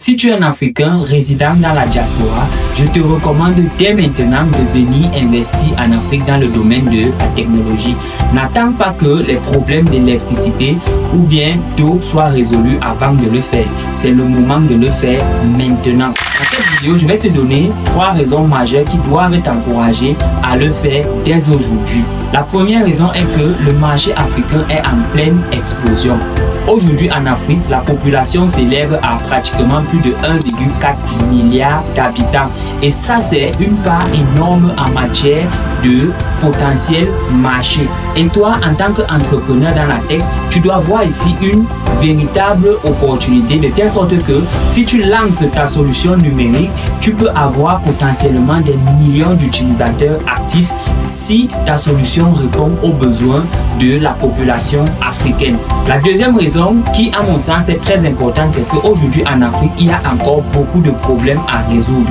Si tu es un Africain résidant dans la diaspora, je te recommande dès maintenant de venir investir en Afrique dans le domaine de la technologie. N'attends pas que les problèmes d'électricité ou bien d'eau soient résolus avant de le faire. C'est le moment de le faire maintenant. Dans cette vidéo, je vais te donner 3 raisons majeures qui doivent t'encourager à le faire dès aujourd'hui. La première raison est que le marché africain est en pleine explosion. Aujourd'hui en Afrique, la population s'élève à pratiquement plus de 1,4 milliard d'habitants. Et ça, c'est une part énorme en matière de potentiel marché. Et toi, en tant qu'entrepreneur dans la tech, tu dois voir ici une véritable opportunité de telle sorte que si tu lances ta solution numérique, tu peux avoir potentiellement des millions d'utilisateurs actifs si ta solution répond aux besoins de la population africaine. La deuxième raison qui, à mon sens, est très importante, c'est qu'aujourd'hui en Afrique, il y a encore beaucoup de problèmes à résoudre.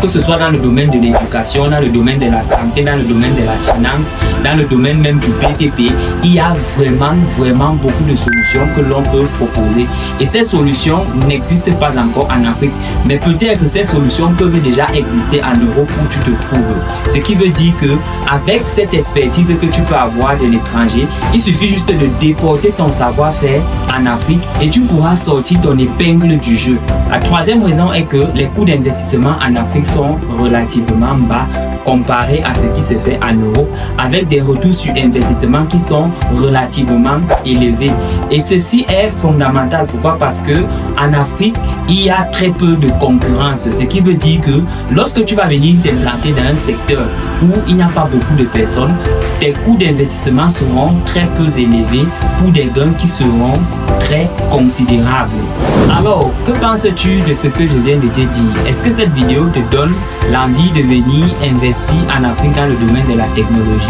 Que ce soit dans le domaine de l'éducation, dans le domaine de la santé, dans le domaine de la finance, dans le domaine même du BTP, il y a vraiment beaucoup de solutions que l'on peut proposer. Et ces solutions n'existent pas encore en Afrique, mais peut-être que ces solutions peuvent déjà exister en Europe où tu te trouves. Ce qui veut dire que avec cette expertise que tu peux avoir de l'étranger, il suffit juste de déporter ton savoir-faire en Afrique et tu pourras sortir ton épingle du jeu. La troisième raison est que les coûts d'investissement en Afrique sont relativement bas comparé à ce qui se fait en Europe, avec des retours sur investissement qui sont relativement élevés. Et ceci est fondamental. Pourquoi? Parce que en Afrique, il y a très peu de concurrence, ce qui veut dire que lorsque tu vas venir t'implanter dans un secteur où il n'y a pas beaucoup de personnes, tes coûts d'investissement seront très peu élevés pour des gains qui seront très considérables. Alors, que penses-tu de ce que je viens de te dire? Est-ce que cette vidéo te donne l'envie de venir investir en Afrique dans le domaine de la technologie?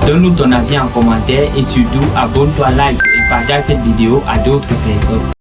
Donne-nous ton avis en commentaire et surtout abonne-toi, like et partage cette vidéo à d'autres personnes.